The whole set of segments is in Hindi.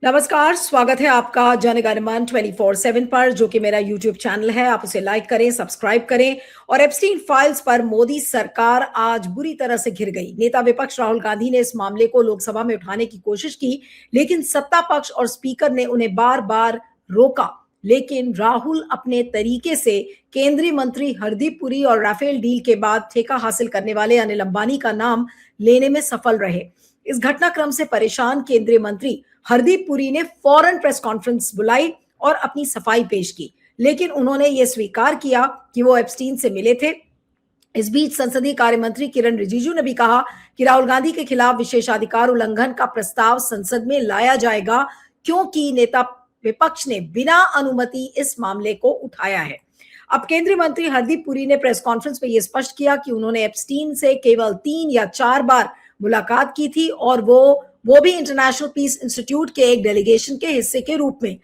नमस्कार, स्वागत है आपका जन गण मन 24/7 पर, जो कि मेरा यूट्यूब चैनल है। आप उसे लाइक करें, सब्सक्राइब करें। और एप्स्टीन फाइल्स पर मोदी सरकार आज बुरी तरह से घिर गई। नेता विपक्ष राहुल गांधी ने इस मामले को लोकसभा में उठाने की कोशिश की, लेकिन सत्ता पक्ष और स्पीकर ने उन्हें बार बार रोका। लेकिन राहुल अपने तरीके से केंद्रीय मंत्री हरदीप पुरी और राफेल डील के बाद ठेका हासिल करने वाले अनिल अंबानी का नाम लेने में सफल रहे। इस घटनाक्रम से परेशान केंद्रीय मंत्री हरदीप पुरी ने फौरन प्रेस कॉन्फ्रेंस बुलाई और अपनी सफाई पेश की, लेकिन उन्होंने यह स्वीकार किया कि वो एप्स्टीन से मिले थे। इस बीच संसदीय कार्य मंत्री किरण रिजिजू ने भी कहा कि राहुल गांधी के खिलाफ विशेषाधिकार उल्लंघन का प्रस्ताव संसद में लाया जाएगा, क्योंकि नेता विपक्ष ने बिना अनुमति इस मामले को उठाया है। अब केंद्रीय मंत्री हरदीप पुरी ने प्रेस कॉन्फ्रेंस में यह स्पष्ट किया कि उन्होंने एप्स्टीन से केवल 3 या 4 बार मुलाकात की थी, और वो भी इंटरनेशनल पीस इंस्टीट्यूट के एक डेलीगेशन के हिस्से के रूप में।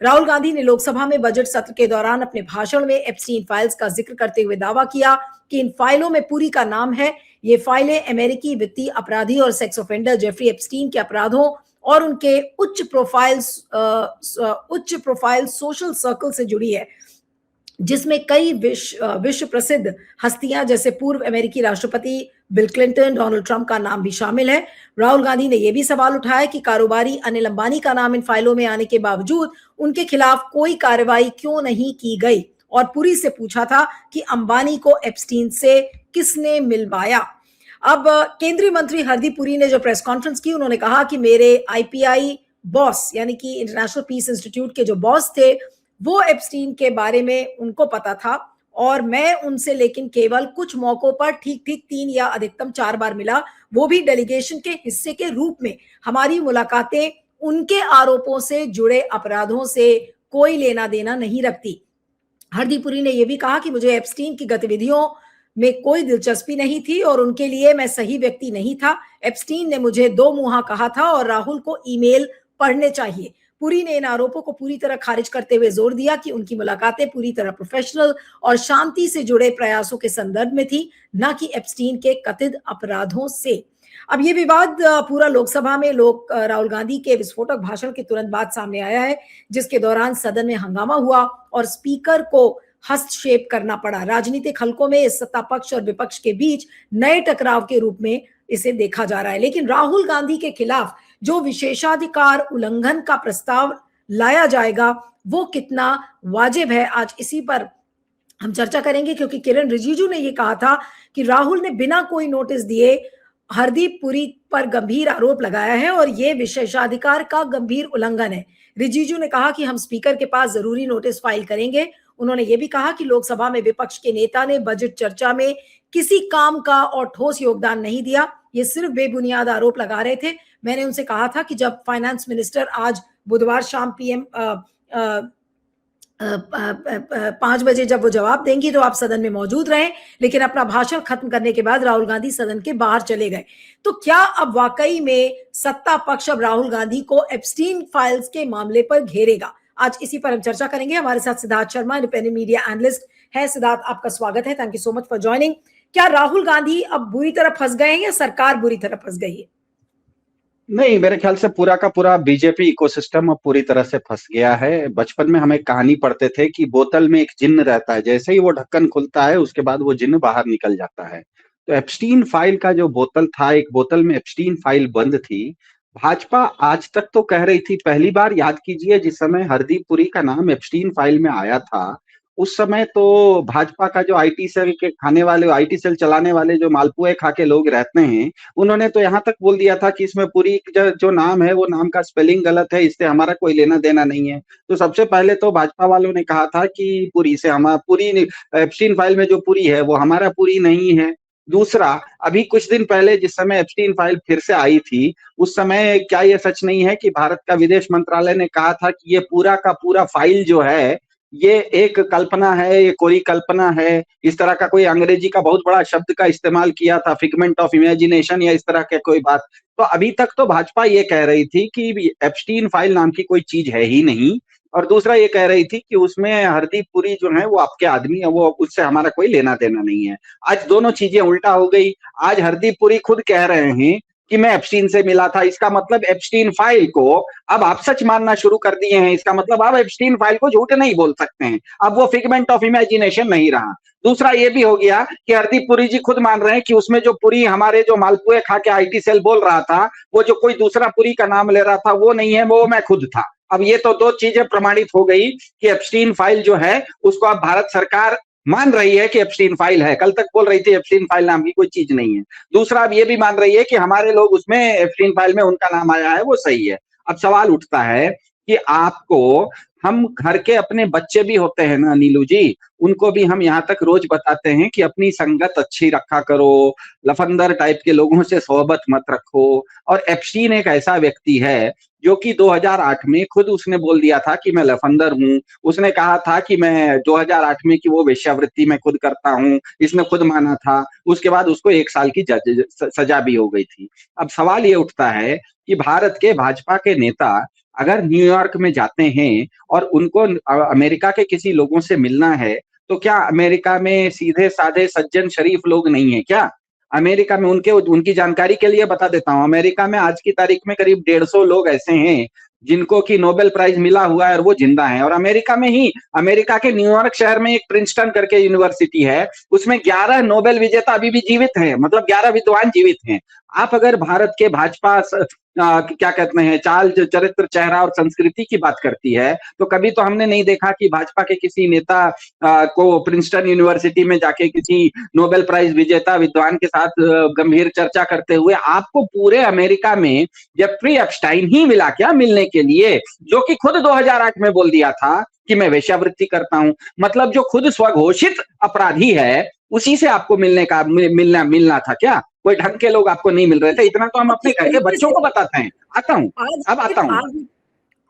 राहुल गांधी ने लोकसभा में बजट सत्र के दौरान अपने भाषण में एप्स्टीन फाइल्स का जिक्र करते हुए दावा किया कि इन फाइलों में पुरी का नाम है। ये फाइलें अमेरिकी वित्तीय अपराधी और सेक्स ऑफेंडर जेफरी एप्स्टीन के अपराधों और उनके उच्च प्रोफाइल सोशल सर्कल से जुड़ी है, जिसमें कई विश्व प्रसिद्ध हस्तियां जैसे पूर्व अमेरिकी राष्ट्रपति बिल क्लिंटन, डोनाल्ड ट्रंप का नाम भी शामिल है। राहुल गांधी ने यह भी सवाल उठाया कि कारोबारी अनिल अंबानी का नाम इन फाइलों में आने के बावजूद उनके खिलाफ कोई कार्रवाई क्यों नहीं की गई, और पुरी से पूछा था कि अंबानी को एप्स्टीन से किसने मिलवाया। अब केंद्रीय मंत्री हरदीप पुरी ने जो प्रेस कॉन्फ्रेंस की, उन्होंने कहा कि मेरे आईपीआई बॉस यानी कि इंटरनेशनल पीस इंस्टीट्यूट के जो बॉस थे, वो एप्स्टीन के बारे में उनको पता था, और मैं उनसे लेकिन केवल कुछ मौकों पर ठीक 3 या अधिकतम 4 बार मिला, वो भी डेलीगेशन के हिस्से के रूप में। हमारी मुलाकातें उनके आरोपों से जुड़े अपराधों से कोई लेना देना नहीं रखती। हरदीप पुरी ने यह भी कहा कि मुझे एप्स्टीन की गतिविधियों में कोई दिलचस्पी नहीं थी और उनके लिए मैं सही व्यक्ति नहीं था। एप्स्टीन ने मुझे 2 मुहा कहा था और राहुल को ईमेल पढ़ने चाहिए। पुरी ने इन आरोपों को पूरी तरह खारिज करते हुए जोर दिया कि उनकी मुलाकातें पूरी तरह प्रोफेशनल और शांति से जुड़े प्रयासों के संदर्भ में थी, न कि एप्स्टीन के कथित अपराधों से। अब ये विवाद पूरा लोकसभा में राहुल गांधी के विस्फोटक भाषण के तुरंत बाद सामने आया है, जिसके दौरान सदन में हंगामा हुआ और स्पीकर को हस्तक्षेप करना पड़ा। राजनीतिक हलकों में इस सत्ता पक्ष और विपक्ष के बीच नए टकराव के रूप में इसे देखा जा रहा है। लेकिन राहुल गांधी के खिलाफ जो विशेषाधिकार उल्लंघन का प्रस्ताव लाया जाएगा, वो कितना वाजिब है, आज इसी पर हम चर्चा करेंगे। क्योंकि किरण रिजिजू ने यह कहा था कि राहुल ने बिना कोई नोटिस दिए हरदीप पुरी पर गंभीर आरोप लगाया है और यह विशेषाधिकार का गंभीर उल्लंघन है। रिजिजू ने कहा कि हम स्पीकर के पास जरूरी नोटिस फाइल करेंगे। उन्होंने यह भी कहा कि लोकसभा में विपक्ष के नेता ने बजट चर्चा में किसी काम का और ठोस योगदान नहीं दिया, ये सिर्फ बेबुनियाद आरोप लगा रहे थे। मैंने उनसे कहा था कि जब फाइनेंस मिनिस्टर आज बुधवार शाम PM 5 बजे जब वो जवाब देंगी तो आप सदन में मौजूद रहें। लेकिन अपना भाषण खत्म करने के बाद राहुल गांधी सदन के बाहर चले गए। तो क्या अब वाकई में सत्ता पक्ष अब राहुल गांधी को एप्स्टीन फाइल्स के मामले पर घेरेगा? आज इसी पर हम चर्चा करेंगे। हमारे साथ Siddharth Sharma, independent media analyst है। सिद्धार्थ, आपका स्वागत है। Thank you so much for joining. क्या राहुल गांधी अब बुरी तरह फंस गए हैं या सरकार बुरी तरह फंस गई है? नहीं, मेरे ख्याल से पूरा का पूरा बीजेपी इकोसिस्टम अब पूरी तरह से फंस गया है। बचपन में हम एक कहानी पढ़ते थे कि बोतल में एक जिन्न रहता है, जैसे ही वो ढक्कन खुलता है उसके बाद वो जिन्न बाहर निकल जाता है। तो एप्स्टीन फाइल का जो बोतल था, एक बोतल में एप्स्टीन फाइल बंद थी। भाजपा आज तक तो कह रही थी, पहली बार याद कीजिए जिस समय हरदीप पुरी का नाम एप्स्टीन फाइल में आया था, उस समय तो भाजपा का जो आईटी सेल के खाने वाले, आईटी सेल चलाने वाले जो मालपुए खा के लोग रहते हैं, उन्होंने तो यहाँ तक बोल दिया था कि इसमें पुरी जो नाम है वो नाम का स्पेलिंग गलत है, इससे हमारा कोई लेना देना नहीं है। तो सबसे पहले तो भाजपा वालों ने कहा था कि पुरी से हमारा पुरी एप्स्टीन फाइल में जो पुरी है वो हमारा पुरी नहीं है। दूसरा, अभी कुछ दिन पहले जिस समय एप्स्टीन फाइल फिर से आई थी, उस समय क्या ये सच नहीं है कि भारत का विदेश मंत्रालय ने कहा था कि ये पूरा का पूरा फाइल जो है ये एक कल्पना है, ये कोई कल्पना है। इस तरह का कोई अंग्रेजी का बहुत बड़ा शब्द का इस्तेमाल किया था, फिगमेंट ऑफ इमेजिनेशन या इस तरह के कोई बात। तो अभी तक तो भाजपा ये कह रही थी कि एप्स्टीन फाइल नाम की कोई चीज है ही नहीं, और दूसरा ये कह रही थी कि उसमें हरदीप पुरी जो है वो आपके आदमी है, वो उससे हमारा कोई लेना देना नहीं है। आज दोनों चीजें उल्टा हो गई। आज हरदीप पुरी खुद कह रहे हैं कि मैं एप्स्टीन से मिला था, इसका मतलब एप्स्टीन फाइल को अब आप सच मानना शुरू कर दिए हैं। इसका मतलब आप एप्स्टीन फाइल को झूठ नहीं बोल सकते हैं, अब वो फिगमेंट ऑफ इमेजिनेशन नहीं रहा। दूसरा ये भी हो गया कि हरदीप पुरी जी खुद मान रहे हैं कि उसमें जो पुरी हमारे जो मालपुए खा के आईटी सेल बोल रहा था, वो जो कोई दूसरा पुरी का नाम ले रहा था वो नहीं है, वो मैं खुद था। अब ये तो दो चीजें प्रमाणित हो गई कि एप्स्टीन फाइल जो है उसको अब भारत सरकार मान रही है कि एप्स्टीन फाइल है। कल तक बोल रही थी एप्स्टीन फाइल नाम की कोई चीज नहीं है। दूसरा अब ये भी मान रही है कि हमारे लोग उसमें एप्स्टीन फाइल में उनका नाम आया है, वो सही है। अब सवाल उठता है कि आपको, हम घर के अपने बच्चे भी होते हैं ना नीलू जी, उनको भी हम यहाँ तक रोज बताते हैं कि अपनी संगत अच्छी रखा करो, लफंदर टाइप के लोगों से सोहबत मत रखो। और एप्स्टीन एक ऐसा व्यक्ति है जो कि 2008 में खुद उसने बोल दिया था कि मैं लफंदर हूँ। उसने कहा था कि मैं 2008 में कि वो वेश्यावृत्ति मैं खुद करता हूँ, इसने खुद माना था। उसके बाद उसको 1 साल की सजा भी हो गई थी। अब सवाल ये उठता है कि भारत के भाजपा के नेता अगर न्यूयॉर्क में जाते हैं और उनको अमेरिका के किसी लोगों से मिलना है, तो क्या अमेरिका में सीधे साधे सज्जन शरीफ लोग नहीं है क्या? अमेरिका में उनकी जानकारी के लिए बता देता हूं, अमेरिका में आज की तारीख में करीब 150 लोग ऐसे हैं जिनको कि नोबेल प्राइज मिला हुआ है और वो जिंदा हैं। और अमेरिका में ही, अमेरिका के न्यूयॉर्क शहर में एक प्रिंसटन करके यूनिवर्सिटी है, उसमें 11 नोबेल विजेता अभी भी जीवित हैं, मतलब 11 विद्वान जीवित हैं। आप अगर भारत के भाजपा क्या कहते हैं चाल चरित्र चेहरा और संस्कृति की बात करती है, तो कभी तो हमने नहीं देखा कि भाजपा के किसी नेता को प्रिंसटन यूनिवर्सिटी में जाके किसी नोबेल प्राइज विजेता विद्वान के साथ गंभीर चर्चा करते हुए। आपको पूरे अमेरिका में जेफरी एप्स्टाइन ही मिला क्या मिलने के लिए, जो कि खुद 2008 में बोल दिया था कि मैं वेश्यावृत्ति करता हूं। मतलब जो खुद स्वघोषित अपराधी है उसी से आपको मिलना था क्या? कोई ढंग के लोग आपको नहीं मिल रहे थे? इतना तो हम अपने घर के बच्चों को बताते हैं। आता हूं, अब आता हूं।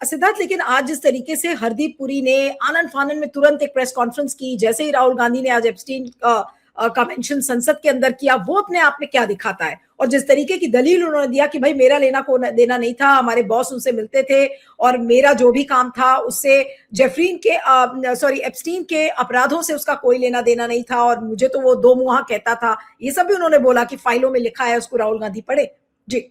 सिद्धार्थ, लेकिन आज जिस तरीके से हरदीप पुरी ने आनन फानन में तुरंत एक प्रेस कॉन्फ्रेंस की, जैसे ही राहुल गांधी ने आज एप्स्टीन का मेंशन संसद के अंदर किया, वो अपने आप में क्या दिखाता है? और जिस तरीके की दलील उन्होंने दिया कि भाई मेरा लेना को देना नहीं था, हमारे बॉस उनसे मिलते थे और मेरा जो भी काम था उससे एप्स्टीन के अपराधों से उसका कोई लेना देना नहीं था, और मुझे तो वो दो मुहा कहता था, ये सब भी उन्होंने बोला कि फाइलों में लिखा है, उसको राहुल गांधी पढ़े। जी,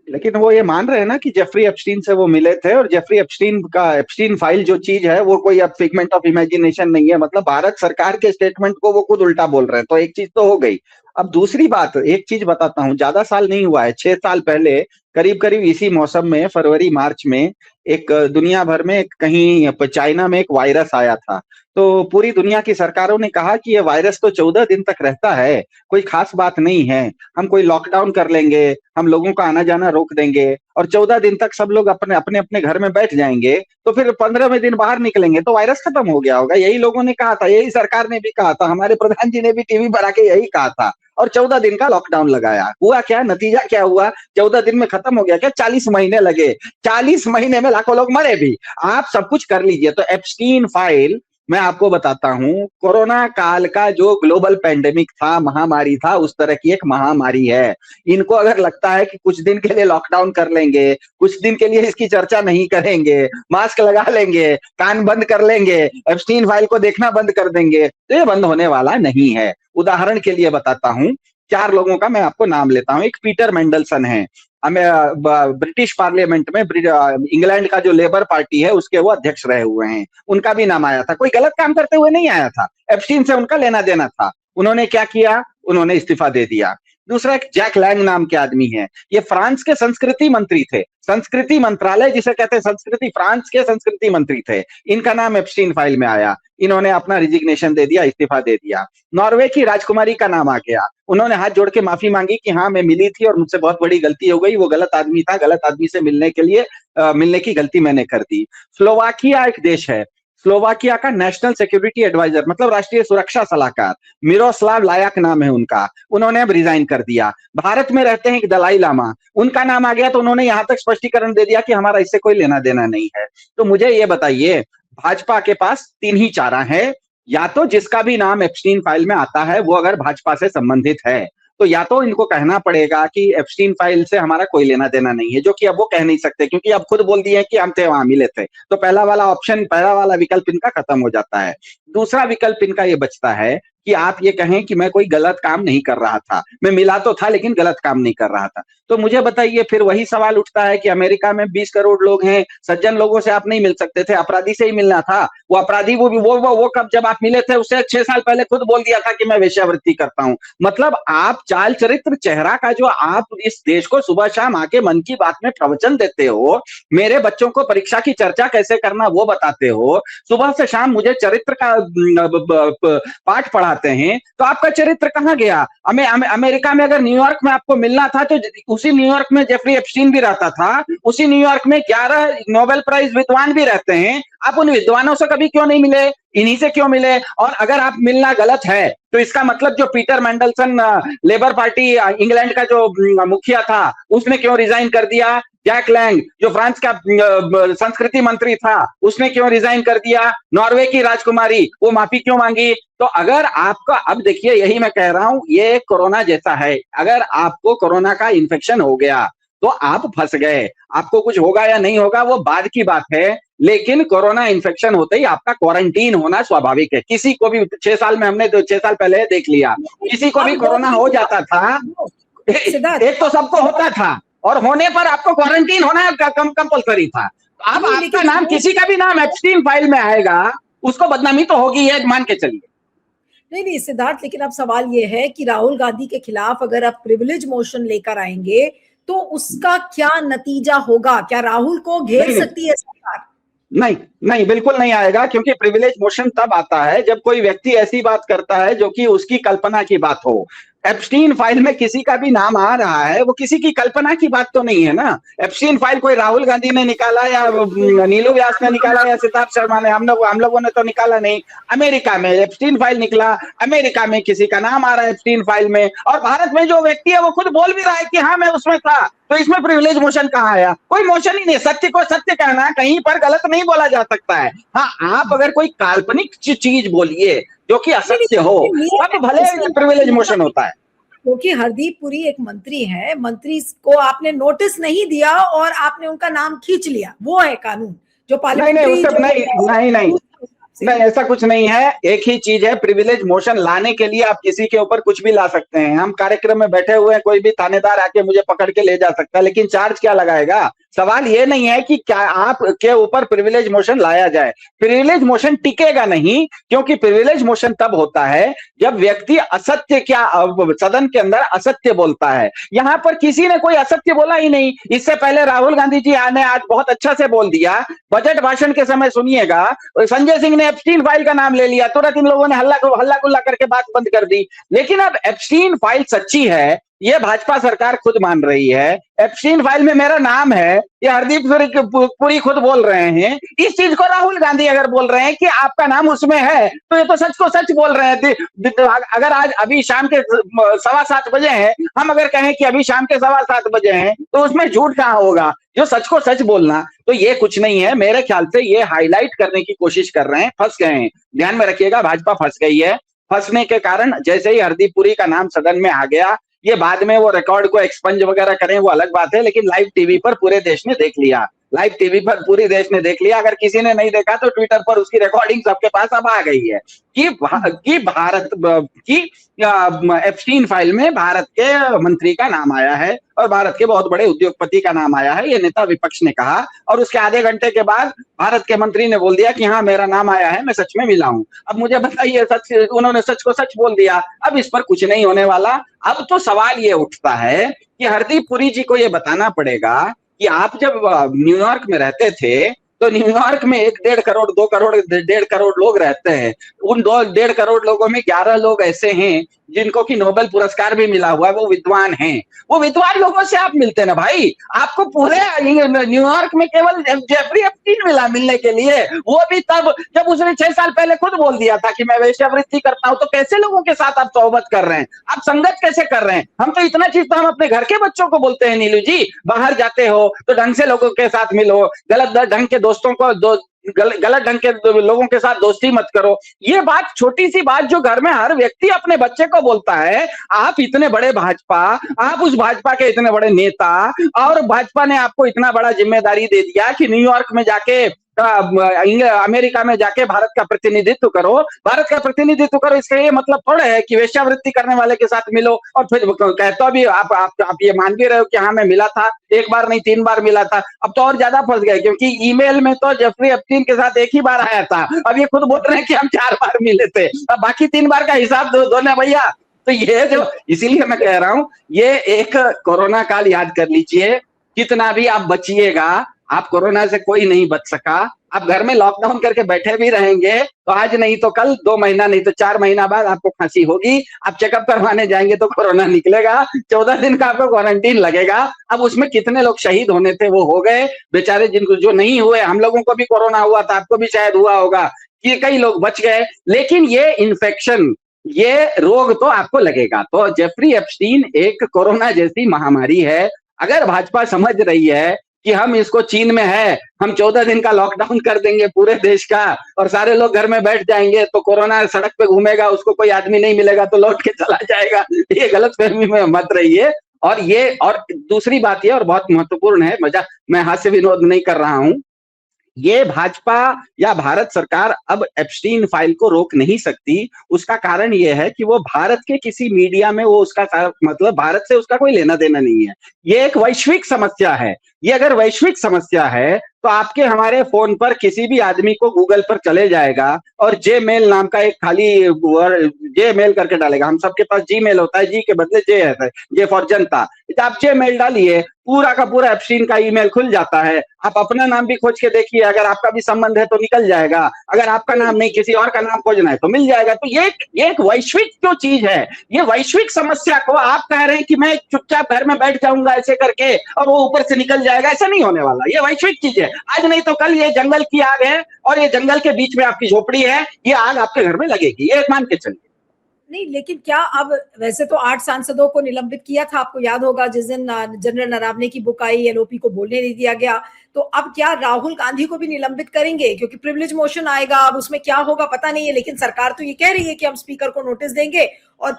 लेकिन वो ये मान रहे हैं ना कि जेफरी एप्स्टीन से वो मिले थे, और जेफरी एप्स्टीन का एप्स्टीन फाइल जो चीज है वो कोई अब फिगमेंट ऑफ इमेजिनेशन नहीं है। मतलब भारत सरकार के स्टेटमेंट को वो खुद उल्टा बोल रहे हैं, तो एक चीज तो हो गई। अब दूसरी बात, एक चीज बताता हूँ, ज्यादा साल नहीं हुआ है, 6 साल पहले करीब करीब इसी मौसम में फरवरी मार्च में एक दुनिया भर में कहीं चाइना में एक वायरस आया था। तो पूरी दुनिया की सरकारों ने कहा कि ये वायरस तो 14 दिन तक रहता है, कोई खास बात नहीं है, हम कोई लॉकडाउन कर लेंगे, हम लोगों का आना जाना रोक देंगे और 14 दिन तक सब लोग अपने अपने अपने घर में बैठ जाएंगे, तो फिर 15वें दिन बाहर निकलेंगे तो वायरस खत्म हो गया होगा। यही लोगों ने कहा था, यही सरकार ने भी कहा था, हमारे प्रधान जी ने भी टीवी पर आके यही कहा था, और 14 दिन का लॉकडाउन लगाया। हुआ क्या? नतीजा क्या हुआ? 14 दिन में खत्म हो गया क्या? 40 महीने लगे, 40 महीने में लाखों लोग मरे भी। आप सब कुछ कर लीजिए। तो एप्स्टीन फाइल, मैं आपको बताता हूं, कोरोना काल का जो ग्लोबल पेंडेमिक था, महामारी था, उस तरह की एक महामारी है। इनको अगर लगता है कि कुछ दिन के लिए लॉकडाउन कर लेंगे, कुछ दिन के लिए इसकी चर्चा नहीं करेंगे, मास्क लगा लेंगे, कान बंद कर लेंगे, एप्स्टीन फाइल को देखना बंद कर देंगे, तो ये बंद होने वाला नहीं है। उदाहरण के लिए बताता हूं, 4 लोगों का मैं आपको नाम लेता हूं। एक पीटर मेंडलसन है, ब्रिटिश पार्लियामेंट में इंग्लैंड का जो लेबर पार्टी है उसके वो अध्यक्ष रहे हुए हैं, उनका भी नाम आया था। कोई गलत काम करते हुए नहीं आया था, एप्स्टीन से उनका लेना देना था। उन्होंने क्या किया? उन्होंने इस्तीफा दे दिया। दूसरा एक जैक लैंग नाम के आदमी है, ये फ्रांस के संस्कृति मंत्री थे, संस्कृति मंत्रालय जिसे कहते हैं संस्कृति, फ्रांस के संस्कृति मंत्री थे। इनका नाम एप्स्टीन फाइल में आया, इन्होंने अपना रिजिग्नेशन दे दिया, इस्तीफा दे दिया। नॉर्वे की राजकुमारी का नाम आ गया, उन्होंने हाथ जोड़ के माफी मांगी कि हाँ मैं मिली थी और मुझसे बहुत बड़ी गलती हो गई, वो गलत आदमी था, गलत आदमी से मिलने की गलती मैंने कर दी। स्लोवाकिया एक देश है, स्लोवाकिया का नेशनल सिक्योरिटी एडवाइजर, मतलब राष्ट्रीय सुरक्षा सलाहकार, मिरोस्लाव लायक नाम है उनका, उन्होंने अब रिजाइन कर दिया। भारत में रहते हैं एक दलाई लामा, उनका नाम आ गया तो उन्होंने यहां तक स्पष्टीकरण दे दिया कि हमारा इससे कोई लेना देना नहीं है। तो मुझे ये बताइए, भाजपा के पास 3 ही चारा है, या तो जिसका भी नाम एप्स्टीन फाइल में आता है वो अगर भाजपा से संबंधित है, तो या तो इनको कहना पड़ेगा कि एप्स्टीन फाइल से हमारा कोई लेना देना नहीं है, जो कि अब वो कह नहीं सकते क्योंकि अब खुद बोल दिए कि हम थे वहां मिले थे। तो पहला वाला विकल्प इनका खत्म हो जाता है। दूसरा विकल्प इनका ये बचता है कि आप ये कहें कि मैं कोई गलत काम नहीं कर रहा था। मैं मिला तो था लेकिन गलत काम नहीं कर रहा था। तो मुझे बताइए, फिर वही सवाल उठता है कि अमेरिका में 20 करोड़ लोग हैं, सज्जन लोगों से आप नहीं मिल सकते थे, अपराधी से ही मिलना था। वो अपराधी वो कब जब आप मिले थे उससे 6 साल पहले खुद बोल दिया था कि मैं वेश्यावृत्ति करता हूं। मतलब आप चाल चरित्र चेहरा का जो आप इस देश को सुबह शाम आके मन की बात में प्रवचन देते हो, मेरे बच्चों को परीक्षा की चर्चा कैसे करना वो बताते हो, सुबह से शाम मुझे चरित्र का पाठ पढ़ाते हैं, तो आपका चरित्र कहां गया? अमेरिका में अगर न्यूयॉर्क में आपको मिलना था तो उसी न्यूयॉर्क में जेफरी एप्स्टीन भी रहता था, उसी न्यूयॉर्क में 11 नोबेल प्राइज विद्वान भी रहते हैं। आप उन विद्वानों से कभी क्यों नहीं मिले? इन्हीं से क्यों मिले? और अगर आप मिलना गलत है तो इसका मतलब जो पीटर मैंडलसन लेबर पार्टी इंग्लैंड का जो मुखिया था उसने क्यों रिजाइन कर दिया? जैक लैंग जो फ्रांस का संस्कृति मंत्री था उसने क्यों रिजाइन कर दिया? नॉर्वे की राजकुमारी वो माफी क्यों मांगी? तो अगर आपका, अब देखिए यही मैं कह रहा हूं, ये कोरोना जैसा है। अगर आपको कोरोना का इन्फेक्शन हो गया तो आप फंस गए। आपको कुछ होगा या नहीं होगा वो बाद की बात है, लेकिन कोरोना इन्फेक्शन होते ही आपका क्वारंटीन होना स्वाभाविक है। किसी को भी 6 साल में हमने 6 साल पहले देख लिया, किसी को भी कोरोना हो जाता था, एक तो सबको होता था और होने पर आपको क्वारंटीन होना कंपलसरी था। अब आपका नाम, किसी का भी नाम एप्स्टीन फाइल में आएगा, उसको बदनामी तो होगी, ये मान के चलिए। नहीं सिद्धार्थ, लेकिन अब सवाल ये है कि राहुल गांधी के खिलाफ अगर आप प्रिविलेज मोशन लेकर आएंगे तो उसका क्या नतीजा होगा? क्या राहुल को घेर सकती है सरकार? नहीं नहीं, बिल्कुल नहीं आएगा, क्योंकि प्रिविलेज मोशन तब आता है जब कोई व्यक्ति ऐसी बात करता है जो कि उसकी कल्पना की बात हो। एप्स्टीन फाइल में किसी का भी नाम आ रहा है, वो किसी की कल्पना की बात तो नहीं है ना। एप्स्टीन फाइल कोई राहुल गांधी ने निकाला या नीलू व्यास ने निकाला या सिद्धार्थ शर्मा ने, हम लोगों ने तो निकाला नहीं। अमेरिका में एप्स्टीन फाइल निकला, अमेरिका में किसी का नाम आ रहा है एप्स्टीन फाइल में, और भारत में जो व्यक्ति है वो खुद बोल भी रहा है कि हाँ मैं उसमें था। तो इसमें प्रिविलेज मोशन कहाँ आया? कोई मोशन ही नहीं। सत्य को सत्य कहना, कहीं पर गलत नहीं बोला जा सकता है। हाँ, आप अगर कोई काल्पनिक चीज बोलिए जो कि असत्य हो तब भले प्रिविलेज मोशन होता है। क्योंकि हरदीप पुरी एक मंत्री है, मंत्री को आपने नोटिस नहीं दिया और आपने उनका नाम खींच लिया, वो है कानून जो नहीं, ऐसा कुछ नहीं है। एक ही चीज है, प्रिविलेज मोशन लाने के लिए आप किसी के ऊपर कुछ भी ला सकते हैं। हम कार्यक्रम में बैठे हुए हैं, कोई भी थानेदार आके मुझे पकड़ के ले जा सकता है, लेकिन चार्ज क्या लगाएगा? सवाल ये नहीं है कि क्या आप के ऊपर प्रिविलेज मोशन लाया जाए। प्रिविलेज मोशन टिकेगा नहीं, क्योंकि प्रिविलेज मोशन तब होता है जब व्यक्ति असत्य, क्या सदन के अंदर असत्य बोलता है। यहां पर किसी ने कोई असत्य बोला ही नहीं। इससे पहले राहुल गांधी जी ने आज बहुत अच्छा से बोल दिया। बजट भाषण के समय सुनिएगा, संजय सिंह ने एप्स्टीन फाइल का नाम ले लिया, तुरंत इन लोगों ने हल्ला गुल्ला करके बात बंद कर दी। लेकिन अब एप्स्टीन फाइल सच्ची है, ये भाजपा सरकार खुद मान रही है। एप्स्टीन फाइल में मेरा नाम है, ये हरदीप पुरी खुद बोल रहे हैं। इस चीज को राहुल गांधी अगर बोल रहे हैं कि आपका नाम उसमें है, तो ये तो सच को सच बोल रहे हैं। अगर आज अभी शाम के 7:15 बजे हैं, हम अगर कहें कि अभी शाम के 7:15 बजे हैं, तो उसमें झूठ कहां होगा? जो सच को सच बोलना, तो ये कुछ नहीं है। मेरे ख्याल से ये हाईलाइट करने की कोशिश कर रहे हैं, फंस गए हैं। ध्यान में रखिएगा, भाजपा फंस गई है। फंसने के कारण जैसे ही हरदीप पुरी का नाम सदन में आ गया, ये बाद में वो रिकॉर्ड को एक्सपंज वगैरह करें वो अलग बात है, लेकिन लाइव टीवी पर पूरे देश ने देख लिया। लाइव टीवी पर पूरे देश ने देख लिया। अगर किसी ने नहीं देखा तो ट्विटर पर उसकी रिकॉर्डिंग सबके पास अब आ गई है कि भारत की एप्स्टीन फाइल में भारत के मंत्री का नाम आया है और भारत के बहुत बड़े उद्योगपति का नाम आया है। ये नेता विपक्ष ने कहा, और उसके आधे घंटे के बाद भारत के मंत्री ने बोल दिया कि हाँ मेरा नाम आया है, मैं सच में मिला हूं। अब मुझे बताइए, उन्होंने सच को सच बोल दिया, अब इस पर कुछ नहीं होने वाला। अब तो सवाल ये उठता है कि हरदीप पुरी जी को ये बताना पड़ेगा कि आप जब न्यूयॉर्क में रहते थे तो न्यूयॉर्क में 1.5 करोड़ 2 करोड़ 1.5 करोड़ लोग रहते हैं। उन 1.5 करोड़ लोगों में 11 लोग ऐसे हैं जिनको कि नोबेल पुरस्कार भी मिला हुआ है, वो विद्वान हैं। वो विद्वान लोगों से आप मिलते ना भाई। आपको पूरे न्यूयॉर्क में केवल जेफरी एप्स्टीन मिला मिलने के लिए, वो भी तब जब उसने 6 साल पहले खुद बोल दिया था कि मैं वेश्यावृत्ति करता हूं। तो कैसे लोगों के साथ आप सोहबत कर रहे हैं? आप संगत कैसे कर रहे हैं? हम तो इतना चीज तो हम अपने घर के बच्चों को बोलते हैं, नीलू जी, बाहर जाते हो तो ढंग से लोगों के साथ मिलो, गलत ढंग के दोस्तों को गलत ढंग के लोगों के साथ दोस्ती मत करो। ये बात, छोटी सी बात जो घर में हर व्यक्ति अपने बच्चे को बोलता है। आप इतने बड़े भाजपा, आप उस भाजपा के इतने बड़े नेता, और भाजपा ने आपको इतना बड़ा जिम्मेदारी दे दिया कि न्यूयॉर्क में जाके अमेरिका में जाके भारत का प्रतिनिधित्व करो, भारत का प्रतिनिधित्व करो। इसका ये मतलब थोड़ा है कि वेश्यावृत्ति करने वाले के साथ मिलो और फिर कहता भी आप ये मान भी रहे हो कि हाँ मैं मिला था, एक बार नहीं 3 बार मिला था। अब तो और ज्यादा फंस गए, क्योंकि ईमेल में तो जेफरी एप्स्टीन के साथ एक ही बार आया था, अब ये खुद बोल रहे हैं कि हम 4 बार मिले थे, अब बाकी 3 बार का हिसाब दो ना भैया। तो ये जो, इसीलिए मैं कह रहा हूं, ये एक कोरोना काल याद कर लीजिए, कितना भी आप बचिएगा, आप कोरोना से कोई नहीं बच सका। आप घर में लॉकडाउन करके बैठे भी रहेंगे तो आज नहीं तो कल, 2 महीना नहीं तो 4 महीना बाद आपको खांसी होगी, आप चेकअप करवाने जाएंगे तो कोरोना निकलेगा, 14 दिन का आपको क्वारंटीन लगेगा। अब उसमें कितने लोग शहीद होने थे वो हो गए बेचारे, जिनको जो नहीं हुए, हम लोगों को भी कोरोना हुआ था, आपको भी शायद हुआ होगा, कि कई लोग बच गए, लेकिन ये इन्फेक्शन, ये रोग तो आपको लगेगा। तो जेफरी एप्स्टीन एक कोरोना जैसी महामारी है। अगर भाजपा समझ रही है कि हम इसको, चीन में है, हम 14 दिन का लॉकडाउन कर देंगे पूरे देश का और सारे लोग घर में बैठ जाएंगे तो कोरोना सड़क पे घूमेगा, उसको कोई आदमी नहीं मिलेगा तो लौट के चला जाएगा, ये गलतफहमी में मत रहिए। और दूसरी बात ये, और बहुत महत्वपूर्ण है, मजाक, मैं हास्य विनोद नहीं कर रहा हूं, ये भाजपा या भारत सरकार अब एप्स्टीन फाइल को रोक नहीं सकती। उसका कारण ये है कि वो भारत के किसी मीडिया में वो उसका मतलब भारत से उसका कोई लेना देना नहीं है। ये एक वैश्विक समस्या है। ये अगर वैश्विक समस्या है तो आपके हमारे फोन पर किसी भी आदमी को गूगल पर चले जाएगा और जेमेल नाम का एक खाली जेमेल करके डालेगा। हम सबके पास जीमेल होता है, जी के बदले जे है, जे फॉर जनता। आप जेमेल डालिए, पूरा का पूरा एप्स्टीन का ईमेल खुल जाता है। आप अपना नाम भी खोज के देखिए, अगर आपका भी संबंध है तो निकल जाएगा, अगर आपका नाम नहीं किसी और का नाम खोजना है तो मिल जाएगा। तो ये एक वैश्विक जो चीज है, ये वैश्विक समस्या को आप कह रहे हैं कि मैं चुपचाप घर में बैठ जाऊंगा ऐसे करके और वो ऊपर से निकल जाएगा, ऐसा नहीं होने वाला। ये वैश्विक चीज है, आज नहीं तो कल ये जंगल की आग है और ये जंगल के बीच में आपकी झोपड़ी है, ये आग आपके घर में लगेगी, ये मान के चलिए। नहीं, लेकिन क्या अब, वैसे तो 8 सांसदों को निलंबित किया था, आपको याद होगा, जिस दिन जनरल नरावने की बुक आई, एलओपी को बोलने नहीं दिया गया, तो अब क्या राहुल गांधी को भी निलंबित करेंगे? क्योंकि प्रिविलेज मोशन आएगा, अब उसमें क्या होगा पता नहीं है, लेकिन सरकार तो ये कह रही है कि हम स्पीकर को नोटिस देंगे और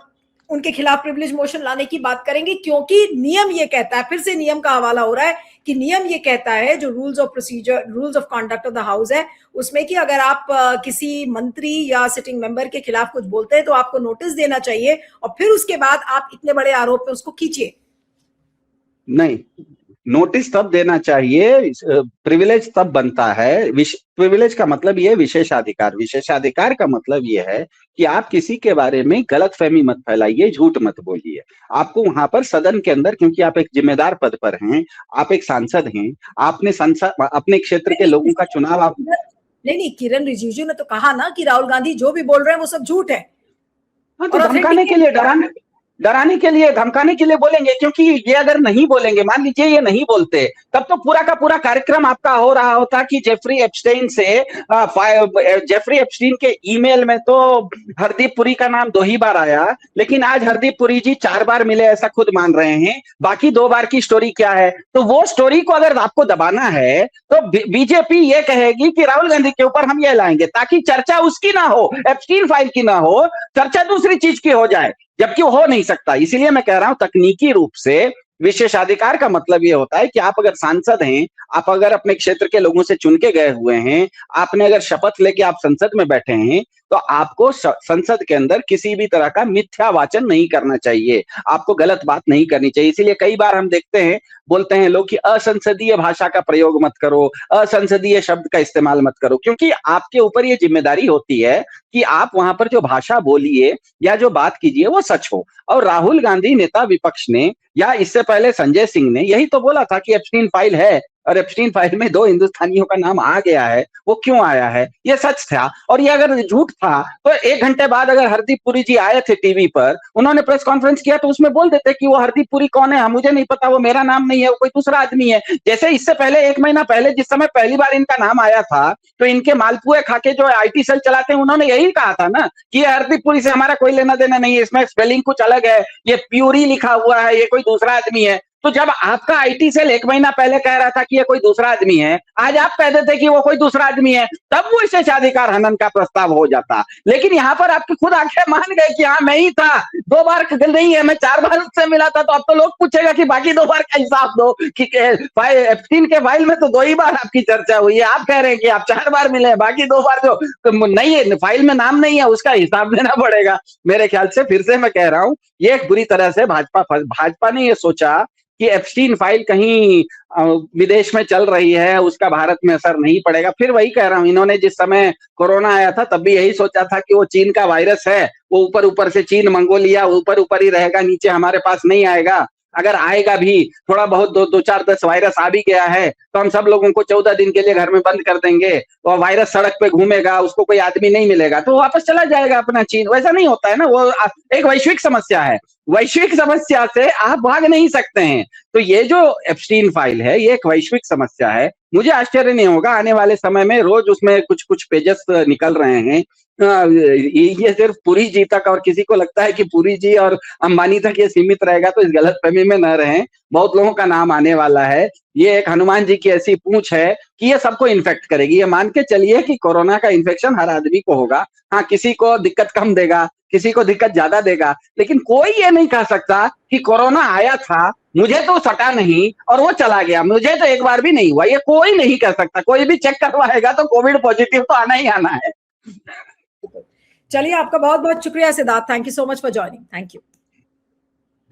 उनके खिलाफ प्रिविलेज मोशन लाने की बात करेंगे, क्योंकि नियम ये कहता है, फिर से नियम का हवाला हो रहा है कि नियम ये कहता है, जो rules of procedure, rules of conduct of the house है, उसमें कि अगर आप किसी मंत्री या सिटिंग मेंबर के खिलाफ कुछ बोलते हैं तो आपको नोटिस देना चाहिए और फिर उसके बाद आप इतने बड़े आरोप में उसको खींचिए। नहीं, नोटिस तब देना चाहिए, प्रिविलेज तब बनता है। प्रिविलेज का मतलब ये विशेषाधिकार, विशेषाधिकार का मतलब ये है कि आप किसी के बारे में गलतफहमी मत फैलाइए, झूठ मत बोलिए। आपको वहां पर सदन के अंदर, क्योंकि आप एक जिम्मेदार पद पर हैं, आप एक सांसद हैं, आपने संसद, अपने क्षेत्र के लोगों का चुनाव आप नहीं, किरण रिजिजू ने तो कहा ना कि राहुल गांधी जो भी बोल रहे हैं वो सब झूठ है। हाँ, तो धमकाने के लिए, डराने के लिए, धमकाने के लिए बोलेंगे, क्योंकि ये अगर नहीं बोलेंगे, मान लीजिए ये नहीं बोलते, तब तो पूरा का पूरा कार्यक्रम आपका हो रहा होता कि जेफरी एप्स्टीन से, जेफरी एप्स्टीन के ईमेल में तो हरदीप पुरी का नाम 2 ही बार आया, लेकिन आज हरदीप पुरी जी 4 बार मिले ऐसा खुद मान रहे हैं। बाकी 2 बार की स्टोरी क्या है? तो वो स्टोरी को अगर आपको दबाना है तो बीजेपी ये कहेगी कि राहुल गांधी के ऊपर हम ये लाएंगे, ताकि चर्चा उसकी ना हो, एप्स्टीन फाइल की ना हो, चर्चा दूसरी चीज की हो जाए, जबकि वो हो नहीं सकता। इसीलिए मैं कह रहा हूं, तकनीकी रूप से विशेषाधिकार का मतलब ये होता है कि आप अगर सांसद हैं, आप अगर अपने क्षेत्र के लोगों से चुन के गए हुए हैं, आपने अगर शपथ लेके आप संसद में बैठे हैं, तो आपको संसद के अंदर किसी भी तरह का मिथ्या वाचन नहीं करना चाहिए, आपको गलत बात नहीं करनी चाहिए। इसीलिए कई बार हम देखते हैं, बोलते हैं लोग कि असंसदीय भाषा का प्रयोग मत करो, असंसदीय शब्द का इस्तेमाल मत करो, क्योंकि आपके ऊपर ये जिम्मेदारी होती है कि आप वहां पर जो भाषा बोलिए या जो बात कीजिए वो सच हो। और राहुल गांधी नेता विपक्ष ने, या इससे पहले संजय सिंह ने यही तो बोला था कि एप्स्टीन फाइल है, और एप्स्टीन फाइल में 2 हिंदुस्तानियों का नाम आ गया है। वो क्यों आया है? ये सच था। और ये अगर झूठ था तो 1 घंटे बाद अगर हरदीप पुरी जी आए थे टीवी पर, उन्होंने प्रेस कॉन्फ्रेंस किया, तो उसमें बोल देते कि वो हरदीप पुरी कौन है, मुझे नहीं पता, वो मेरा नाम नहीं है, वो कोई दूसरा आदमी है। जैसे इससे पहले 1 महीना पहले जिस समय पहली बार इनका नाम आया था, तो इनके मालपुए खाके जो आईटी सेल चलाते हैं, उन्होंने यही कहा था ना कि हरदीप पुरी से हमारा कोई लेना देना नहीं है, इसमें स्पेलिंग कुछ अलग है, ये प्यूरी लिखा हुआ है, ये कोई दूसरा आदमी है। तो जब आपका आईटी सेल 1 महीना पहले कह रहा था कि ये कोई दूसरा आदमी है, आज आप कह देते कि वो कोई दूसरा आदमी है, तब वो विशेषाधिकार हनन का प्रस्ताव हो जाता। लेकिन यहाँ पर आपकी खुद आंखें मान गए कि हाँ मैं ही था, 2 बार नहीं है, मैं 4 बार उससे मिला था, तो अब तो लोग पूछेगा कि बाकी 2 बार का हिसाब दो कि एप्स्टीन के फाइल में तो 2 ही बार आपकी चर्चा हुई है, आप कह रहे हैं कि आप 4 बार मिले, बाकी 2 बार जो नहीं है, फाइल में नाम नहीं है, उसका हिसाब देना पड़ेगा। मेरे ख्याल से फिर से मैं कह रहा हूं, ये एक बुरी तरह से भाजपा ने ये सोचा कि एप्स्टीन फाइल कहीं विदेश में चल रही है, उसका भारत में असर नहीं पड़ेगा। फिर वही कह रहा हूं, इन्होंने जिस समय कोरोना आया था तब भी यही सोचा था कि वो चीन का वायरस है, वो ऊपर ऊपर से चीन, मंगोलिया ऊपर ऊपर ही रहेगा, नीचे हमारे पास नहीं आएगा। अगर आएगा भी, थोड़ा बहुत 2 4 10 वायरस आ भी गया है तो हम सब लोगों को 14 दिन के लिए घर में बंद कर देंगे, और वायरस सड़क पे घूमेगा, उसको कोई आदमी नहीं मिलेगा तो वापस चला जाएगा अपना चीन। वैसा नहीं होता है ना, वो एक वैश्विक समस्या है, वैश्विक समस्या से आप भाग नहीं सकते हैं। तो ये जो एप्स्टीन फाइल है, ये एक वैश्विक समस्या है। मुझे आश्चर्य नहीं होगा आने वाले समय में रोज उसमें कुछ कुछ पेजेस निकल रहे हैं। ये सिर्फ पुरी जी तक, और किसी को लगता है कि पुरी जी और अंबानी तक ये सीमित रहेगा तो इस गलतफहमी में न रहें, बहुत लोगों का नाम आने वाला है। ये एक हनुमान जी की ऐसी पूंछ है कि ये सबको इन्फेक्ट करेगी। ये मान के चलिए कि कोरोना का इन्फेक्शन हर आदमी को होगा। हाँ, किसी को दिक्कत कम देगा, किसी को दिक्कत ज्यादा देगा, लेकिन कोई ये नहीं कह सकता कि कोरोना आया था, मुझे तो सटा नहीं और वो चला गया, मुझे तो एक बार भी नहीं हुआ। ये कोई नहीं कह सकता। कोई भी चेक करवाएगा तो कोविड पॉजिटिव तो आना ही आना है। चलिए, आपका बहुत बहुत शुक्रिया Siddharth, thank you so much for joining, thank you.